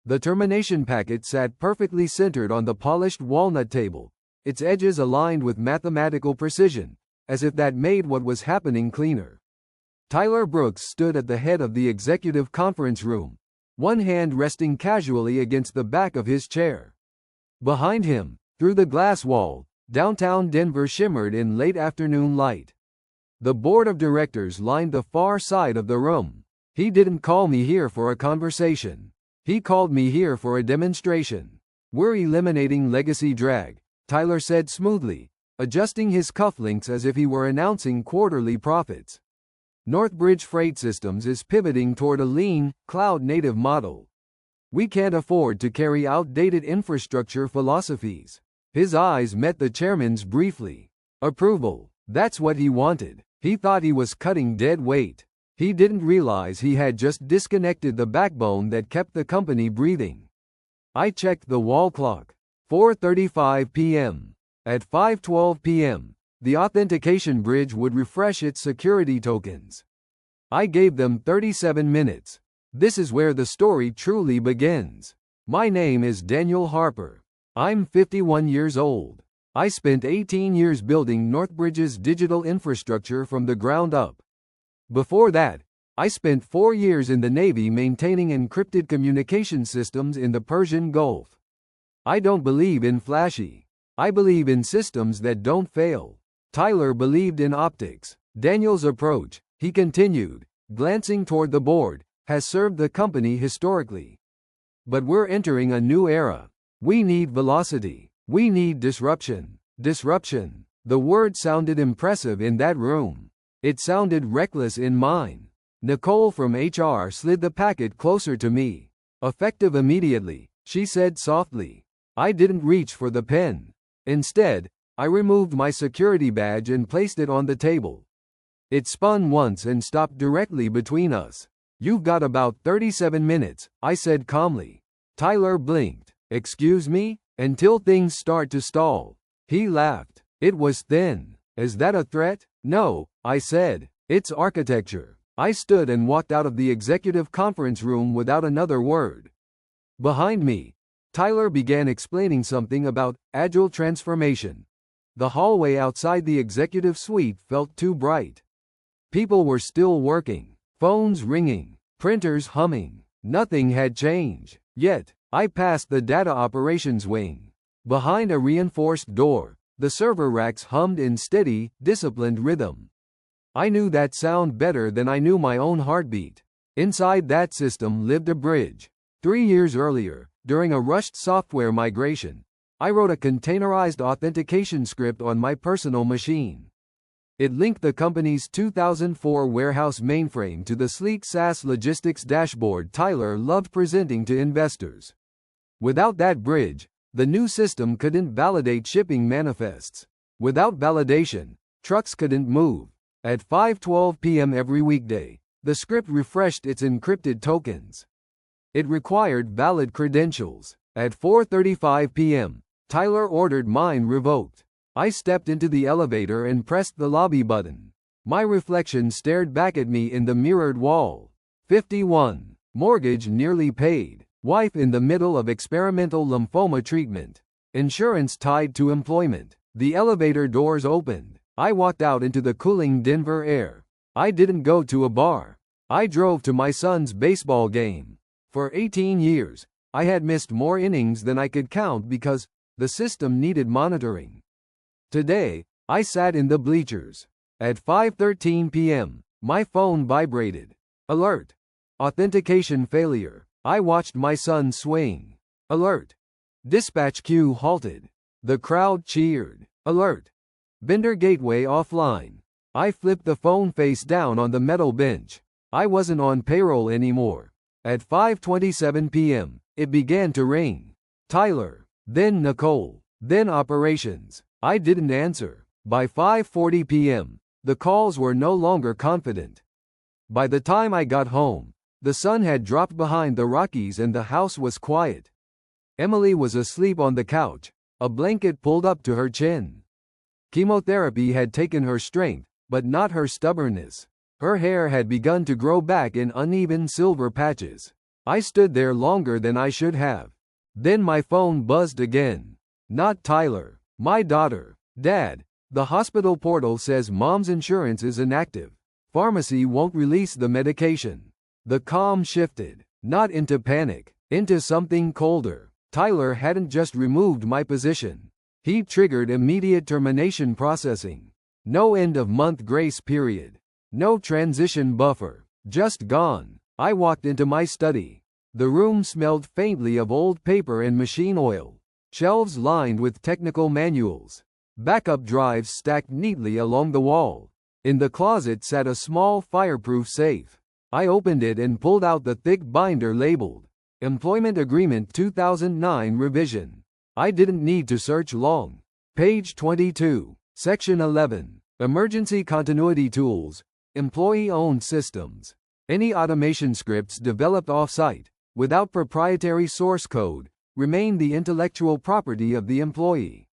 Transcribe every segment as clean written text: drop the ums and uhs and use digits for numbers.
The termination packet sat perfectly centered on the polished walnut table, its edges aligned with mathematical precision, as if that made what was happening cleaner. Tyler Brooks stood at the head of the executive conference room, one hand resting casually against the back of his chair. Behind him, through the glass wall, downtown Denver shimmered in late afternoon light. The board of directors lined the far side of the room. He didn't call me here for a conversation. He called me here for a demonstration. We're eliminating legacy drag, Tyler said smoothly, adjusting his cufflinks as if he were announcing quarterly profits. NorthBridge Freight Systems is pivoting toward a lean, cloud-native model. We can't afford to carry outdated infrastructure philosophies. His eyes met the chairman's briefly. Approval. That's what he wanted. He thought he was cutting dead weight. He didn't realize he had just disconnected the backbone that kept the company breathing. I checked the wall clock. 4:35 p.m. At 5:12 p.m., the authentication bridge would refresh its security tokens. I gave them 37 minutes. This is where the story truly begins. My name is Daniel Harper. I'm 51 years old. I spent 18 years building NorthBridge's digital infrastructure from the ground up. Before that, I spent 4 years in the Navy maintaining encrypted communication systems in the Persian Gulf. I don't believe in flashy. I believe in systems that don't fail. Tyler believed in optics. Daniel's approach, he continued, glancing toward the board, has served the company historically. But we're entering a new era. We need velocity. We need disruption. Disruption. The word sounded impressive in that room. It sounded reckless in mine. Nicole from HR slid the packet closer to me. Effective immediately, she said softly. I didn't reach for the pen. Instead, I removed my security badge and placed it on the table. It spun once and stopped directly between us. You've got about 37 minutes, I said calmly. Tyler blinked. Excuse me? Until things start to stall. He laughed. It was thin. Is that a threat? No, I said. It's architecture. I stood and walked out of the executive conference room without another word. Behind me, Tyler began explaining something about agile transformation. The hallway outside the executive suite felt too bright. People were still working, phones ringing, printers humming. Nothing had changed. Yet, I passed the data operations wing. Behind a reinforced door, the server racks hummed in steady, disciplined rhythm. I knew that sound better than I knew my own heartbeat. Inside that system lived a bridge. 3 years earlier, during a rushed software migration, I wrote a containerized authentication script on my personal machine. It linked the company's 2004 warehouse mainframe to the sleek SaaS logistics dashboard Tyler loved presenting to investors. Without that bridge, the new system couldn't validate shipping manifests. Without validation, trucks couldn't move. At 5:12 p.m. every weekday, the script refreshed its encrypted tokens. It required valid credentials. At 4:35 p.m., Tyler ordered mine revoked. I stepped into the elevator and pressed the lobby button. My reflection stared back at me in the mirrored wall. 51. Mortgage nearly paid. Wife in the middle of experimental lymphoma treatment. Insurance tied to employment. The elevator doors opened. I walked out into the cooling Denver air. I didn't go to a bar. I drove to my son's baseball game. For 18 years, I had missed more innings than I could count because the system needed monitoring. Today, I sat in the bleachers. At 5:13 p.m., my phone vibrated. Alert. Authentication failure. I watched my son swing. Alert. Dispatch queue halted. The crowd cheered. Alert. Vendor gateway offline. I flipped the phone face down on the metal bench. I wasn't on payroll anymore. At 5:27 p.m., it began to ring. Tyler. Then Nicole. Then operations. I didn't answer. By 5:40 p.m., the calls were no longer confident. By the time I got home, the sun had dropped behind the Rockies and the house was quiet. Emily was asleep on the couch, a blanket pulled up to her chin. Chemotherapy had taken her strength, but not her stubbornness. Her hair had begun to grow back in uneven silver patches. I stood there longer than I should have. Then my phone buzzed again. Not Tyler. My daughter. Dad, the hospital portal says mom's insurance is inactive. Pharmacy won't release the medication. The calm shifted, not into panic, into something colder. Tyler hadn't just removed my position. He triggered immediate termination processing. No end-of-month grace period. No transition buffer. Just gone. I walked into my study. The room smelled faintly of old paper and machine oil. Shelves lined with technical manuals. Backup drives stacked neatly along the wall. In the closet sat a small fireproof safe. I opened it and pulled out the thick binder labeled Employment Agreement 2009 Revision. I didn't need to search long. Page 22, Section 11, Emergency Continuity Tools, Employee-Owned Systems. Any automation scripts developed off-site, without proprietary source code, remain the intellectual property of the employee.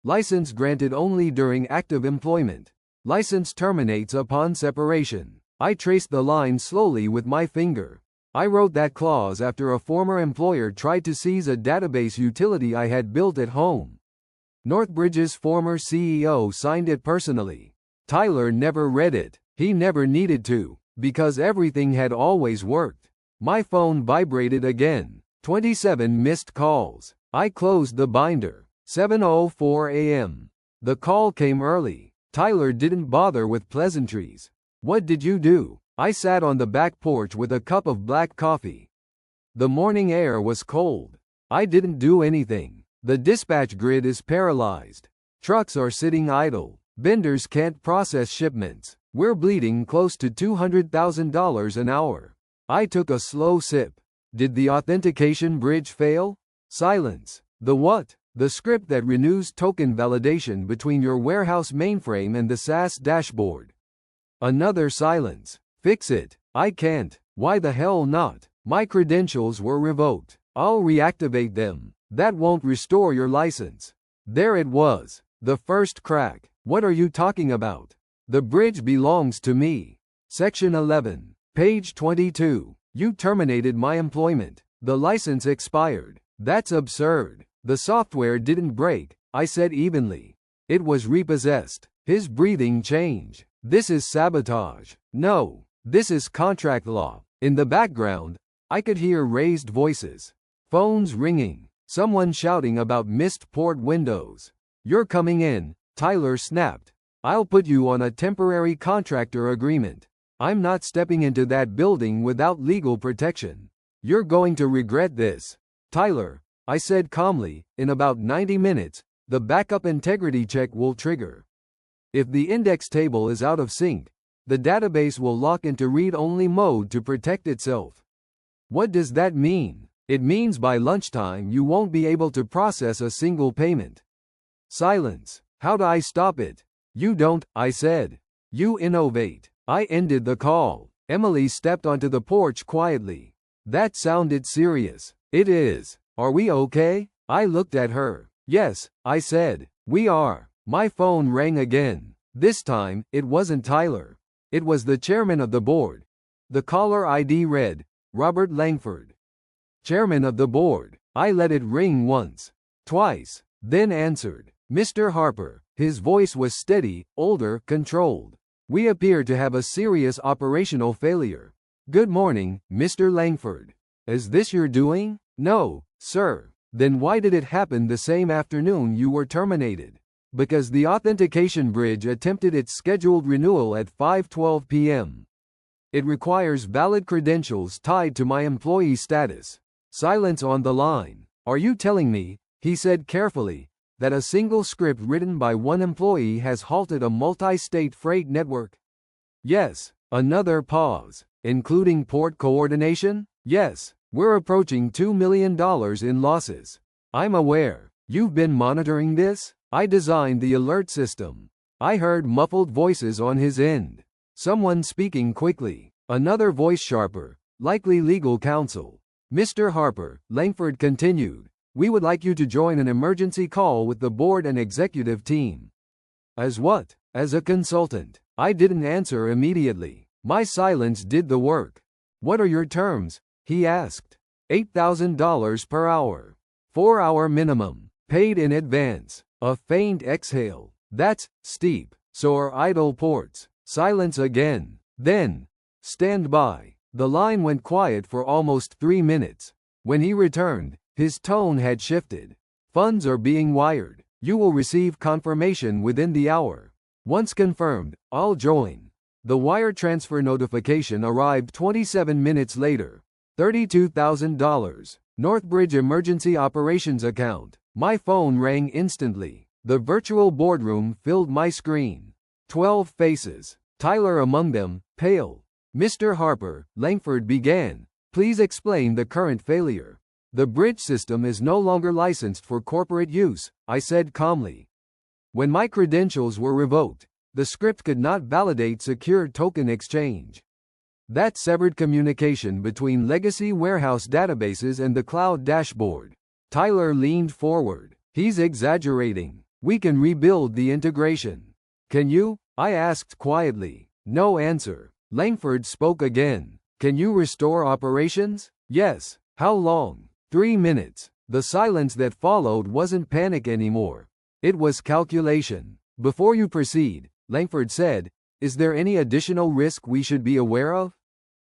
License granted only during active employment. License terminates upon separation. I traced the line slowly with my finger. I wrote that clause after a former employer tried to seize a database utility I had built at home. NorthBridge's former CEO signed it personally. Tyler never read it. He never needed to, because everything had always worked. My phone vibrated again. 27 missed calls. I closed the binder. 7:04 a.m. The call came early. Tyler didn't bother with pleasantries. What did you do? I sat on the back porch with a cup of black coffee. The morning air was cold. I didn't do anything. The dispatch grid is paralyzed. Trucks are sitting idle. Vendors can't process shipments. We're bleeding close to $200,000 an hour. I took a slow sip. Did the authentication bridge fail? Silence. The what? The script that renews token validation between your warehouse mainframe and the SaaS dashboard. Another silence. Fix it. I can't. Why the hell not? My credentials were revoked. I'll reactivate them. That won't restore your license. There it was. The first crack. What are you talking about? The bridge belongs to me. Section 11. Page 22. You terminated my employment. The license expired. That's absurd. The software didn't break, I said evenly. It was repossessed. His breathing changed. This is sabotage. No. This is contract law. In the background, I could hear raised voices. Phones ringing. Someone shouting about missed port windows. You're coming in, Tyler snapped. I'll put you on a temporary contractor agreement. I'm not stepping into that building without legal protection. You're going to regret this. Tyler, I said calmly, in about 90 minutes, the backup integrity check will trigger. If the index table is out of sync, the database will lock into read-only mode to protect itself. What does that mean? It means by lunchtime you won't be able to process a single payment. Silence. How do I stop it? You don't, I said. You innovate. I ended the call. Emily stepped onto the porch quietly. That sounded serious. It is. Are we okay? I looked at her. Yes, I said. We are. My phone rang again. This time, it wasn't Tyler. It was the chairman of the board. The caller ID read, Robert Langford. Chairman of the board. I let it ring once. Twice. Then answered. Mr. Harper. His voice was steady, older, controlled. We appear to have a serious operational failure. Good morning, Mr. Langford. Is this your doing? No, sir. Then why did it happen the same afternoon you were terminated? Because the authentication bridge attempted its scheduled renewal at 5:12 p.m. It requires valid credentials tied to my employee status. Silence on the line. Are you telling me, he said carefully, that a single script written by one employee has halted a multi-state freight network? Yes. Another pause. Including port coordination? Yes. We're approaching $2 million in losses. I'm aware. You've been monitoring this? I designed the alert system. I heard muffled voices on his end. Someone speaking quickly. Another voice sharper, likely legal counsel. Mr. Harper, Langford continued, we would like you to join an emergency call with the board and executive team. As what? As a consultant. I didn't answer immediately. My silence did the work. What are your terms? He asked. $8,000 per hour. 4-hour minimum. Paid in advance. A faint exhale. That's steep. Sore idle ports. Silence again. Then, stand by. The line went quiet for almost 3 minutes. When he returned, his tone had shifted. Funds are being wired. You will receive confirmation within the hour. Once confirmed, I'll join. The wire transfer notification arrived 27 minutes later. $32,000. NorthBridge emergency operations account. My phone rang instantly. The virtual boardroom filled my screen. 12 faces. Tyler among them, pale. Mr. Harper, Langford began. Please explain the current failure. The bridge system is no longer licensed for corporate use, I said calmly. When my credentials were revoked, the script could not validate secure token exchange. That severed communication between legacy warehouse databases and the cloud dashboard. Tyler leaned forward. He's exaggerating. We can rebuild the integration. Can you? I asked quietly. No answer. Langford spoke again. Can you restore operations? Yes. How long? 3 minutes. The silence that followed wasn't panic anymore. It was calculation. Before you proceed, Langford said, is there any additional risk we should be aware of?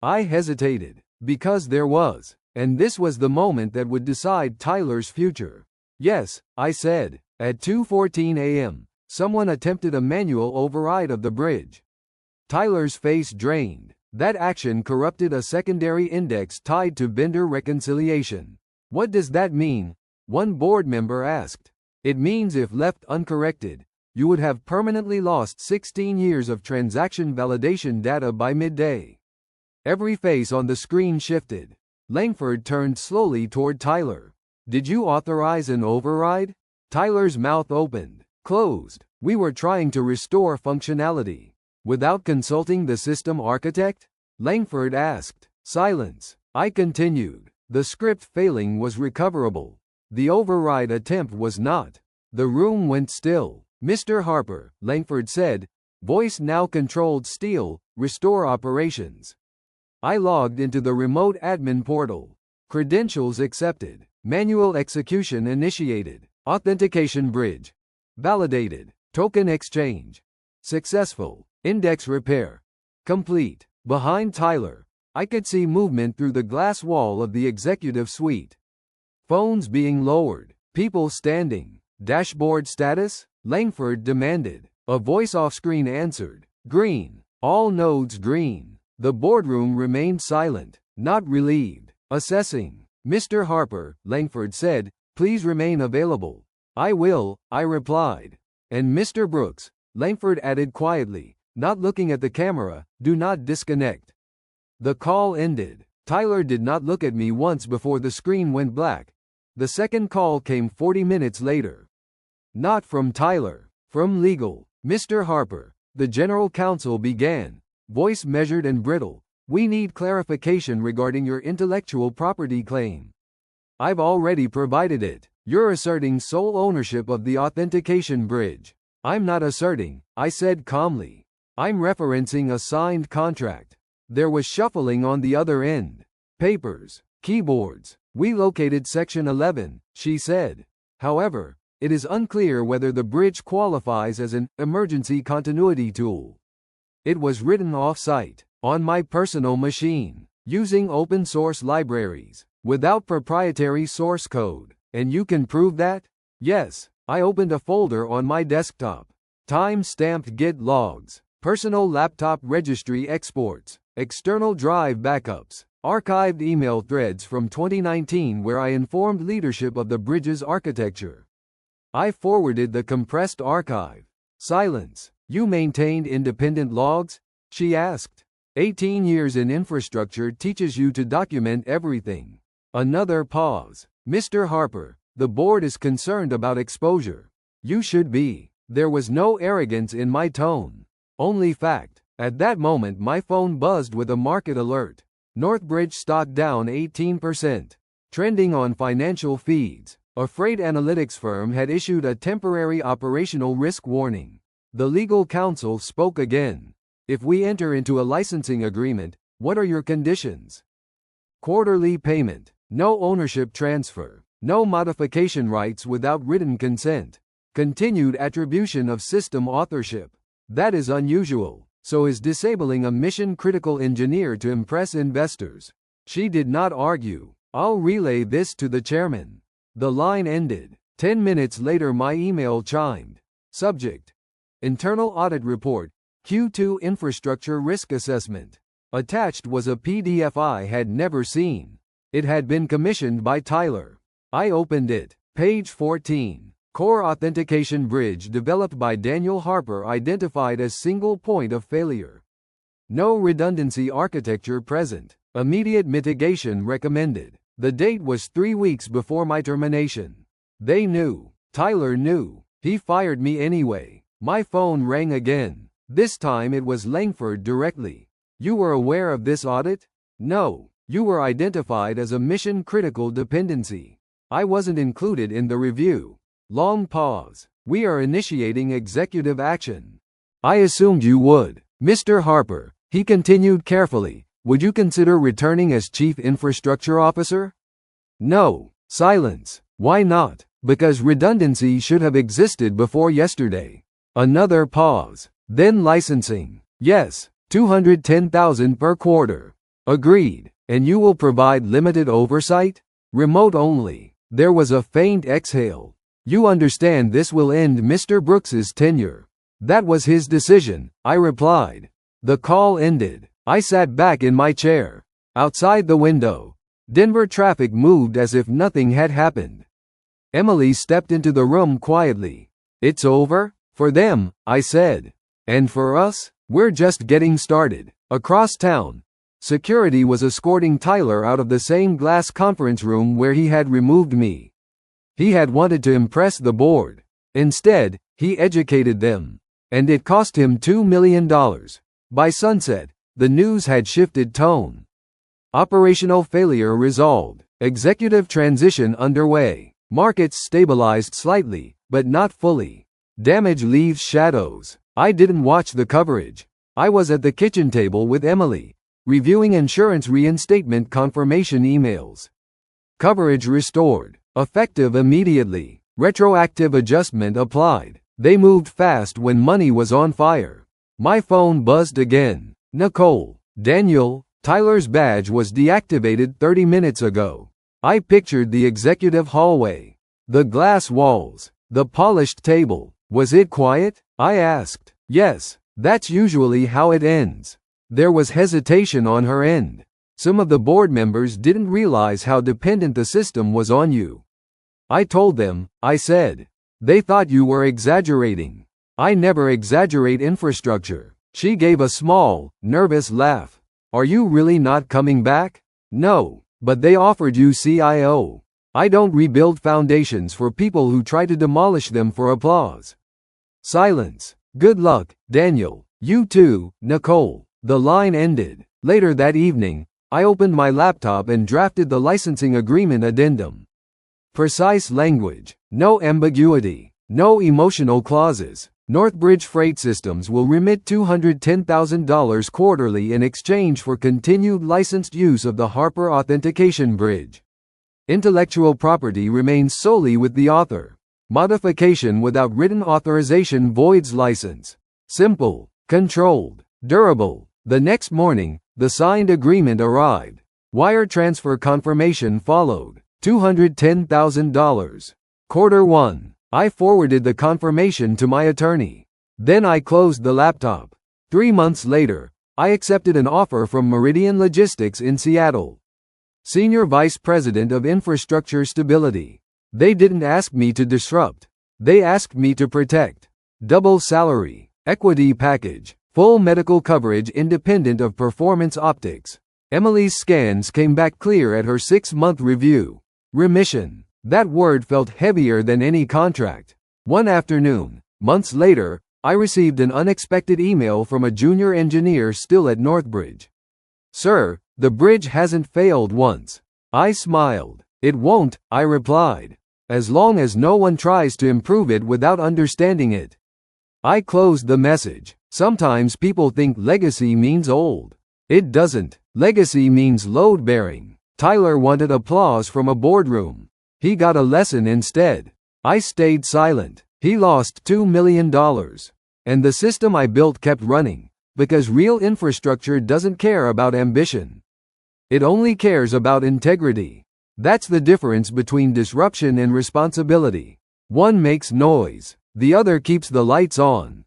I hesitated. Because there was. And this was the moment that would decide Tyler's future. Yes, I said. At 2:14 a.m., someone attempted a manual override of the bridge. Tyler's face drained. That action corrupted a secondary index tied to vendor reconciliation. What does that mean? One board member asked. It means if left uncorrected, you would have permanently lost 16 years of transaction validation data by midday. Every face on the screen shifted. Langford turned slowly toward Tyler. Did you authorize an override? Tyler's mouth opened, closed. We were trying to restore functionality. Without consulting the system architect? Langford asked. Silence. I continued. The script failing was recoverable. The override attempt was not. The room went still. Mr. Harper, Langford said, voice now controlled steel, restore operations. I logged into the remote admin portal. Credentials accepted. Manual execution initiated. Authentication bridge. Validated. Token exchange. Successful. Index repair. Complete. Behind Tyler, I could see movement through the glass wall of the executive suite. Phones being lowered. People standing. Dashboard status? Langford demanded. A voice off-screen answered. Green. All nodes green. The boardroom remained silent, not relieved. Assessing. Mr. Harper, Langford said, please remain available. I will, I replied. And Mr. Brooks, Langford added quietly, not looking at the camera, do not disconnect. The call ended. Tyler did not look at me once before the screen went black. The second call came 40 minutes later. Not from Tyler. From legal. Mr. Harper, the general counsel began. Voice measured and brittle. We need clarification regarding your intellectual property claim. I've already provided it. You're asserting sole ownership of the authentication bridge. I'm not asserting, I said calmly. I'm referencing a signed contract. There was shuffling on the other end. Papers. Keyboards. We located Section 11, she said. However, it is unclear whether the bridge qualifies as an emergency continuity tool. It was written off-site, on my personal machine, using open-source libraries, without proprietary source code. And you can prove that? Yes. I opened a folder on my desktop. Time-stamped Git logs, personal laptop registry exports, external drive backups, archived email threads from 2019 where I informed leadership of the bridge's architecture. I forwarded the compressed archive. Silence. You maintained independent logs? She asked. 18 years in infrastructure teaches you to document everything. Another pause. Mr. Harper, the board is concerned about exposure. You should be. There was no arrogance in my tone. Only fact. At that moment my phone buzzed with a market alert. NorthBridge stock down 18%. Trending on financial feeds. A freight analytics firm had issued a temporary operational risk warning. The legal counsel spoke again. If we enter into a licensing agreement, what are your conditions? Quarterly payment. No ownership transfer. No modification rights without written consent. Continued attribution of system authorship. That is unusual. So is disabling a mission-critical engineer to impress investors. She did not argue. I'll relay this to the chairman. The line ended. 10 minutes later my email chimed. Subject: Internal Audit Report, Q2 Infrastructure Risk Assessment. Attached was a PDF I had never seen. It had been commissioned by Tyler. I opened it. Page 14. Core authentication bridge developed by Daniel Harper identified as single point of failure. No redundancy architecture present. Immediate mitigation recommended. The date was 3 weeks before my termination. They knew. Tyler knew. He fired me anyway. My phone rang again. This time it was Langford directly. You were aware of this audit? No. You were identified as a mission-critical dependency. I wasn't included in the review. Long pause. We are initiating executive action. I assumed you would. Mr. Harper, he continued carefully, would you consider returning as Chief Infrastructure Officer? No. Silence. Why not? Because redundancy should have existed before yesterday. Another pause. Then licensing. Yes. $210,000 per quarter. Agreed. And you will provide limited oversight? Remote only. There was a faint exhale. You understand this will end Mr. Brooks's tenure. That was his decision, I replied. The call ended. I sat back in my chair. Outside the window, Denver traffic moved as if nothing had happened. Emily stepped into the room quietly. It's over? For them, I said. And for us? We're just getting started. Across town, security was escorting Tyler out of the same glass conference room where he had removed me. He had wanted to impress the board. Instead, he educated them. And it cost him $2 million. By sunset, the news had shifted tone. Operational failure resolved. Executive transition underway. Markets stabilized slightly, but not fully. Damage leaves shadows. I didn't watch the coverage. I was at the kitchen table with Emily, reviewing insurance reinstatement confirmation emails. Coverage restored. Effective immediately. Retroactive adjustment applied. They moved fast when money was on fire. My phone buzzed again. Nicole. Daniel. Tyler's badge was deactivated 30 minutes ago. I pictured the executive hallway. The glass walls. The polished table. Was it quiet? I asked. Yes. That's usually how it ends. There was hesitation on her end. Some of the board members didn't realize how dependent the system was on you. I told them, I said. They thought you were exaggerating. I never exaggerate infrastructure. She gave a small, nervous laugh. Are you really not coming back? No, but they offered you CIO. I don't rebuild foundations for people who try to demolish them for applause. Silence. Good luck, Daniel. You too, Nicole. The line ended. Later that evening, I opened my laptop and drafted the licensing agreement addendum. Precise language. No ambiguity. No emotional clauses. NorthBridge Freight Systems will remit $210,000 quarterly in exchange for continued licensed use of the Harper Authentication Bridge. Intellectual property remains solely with the author. Modification without written authorization voids license. Simple. Controlled. Durable. The next morning, the signed agreement arrived. Wire transfer confirmation followed. $210,000. Quarter 1. I forwarded the confirmation to my attorney. Then I closed the laptop. 3 months later, I accepted an offer from Meridian Logistics in Seattle. Senior Vice President of Infrastructure Stability. They didn't ask me to disrupt. They asked me to protect. Double salary. Equity package. Full medical coverage independent of performance optics. Emily's scans came back clear at her 6-month review. Remission. That word felt heavier than any contract. One afternoon, months later, I received an unexpected email from a junior engineer still at NorthBridge. Sir, the bridge hasn't failed once. I smiled. It won't, I replied. As long as no one tries to improve it without understanding it. I closed the message. Sometimes people think legacy means old. It doesn't. Legacy means load-bearing. Tyler wanted applause from a boardroom. He got a lesson instead. I stayed silent. He lost $2 million. And the system I built kept running. Because real infrastructure doesn't care about ambition. It only cares about integrity. That's the difference between disruption and responsibility. One makes noise. The other keeps the lights on.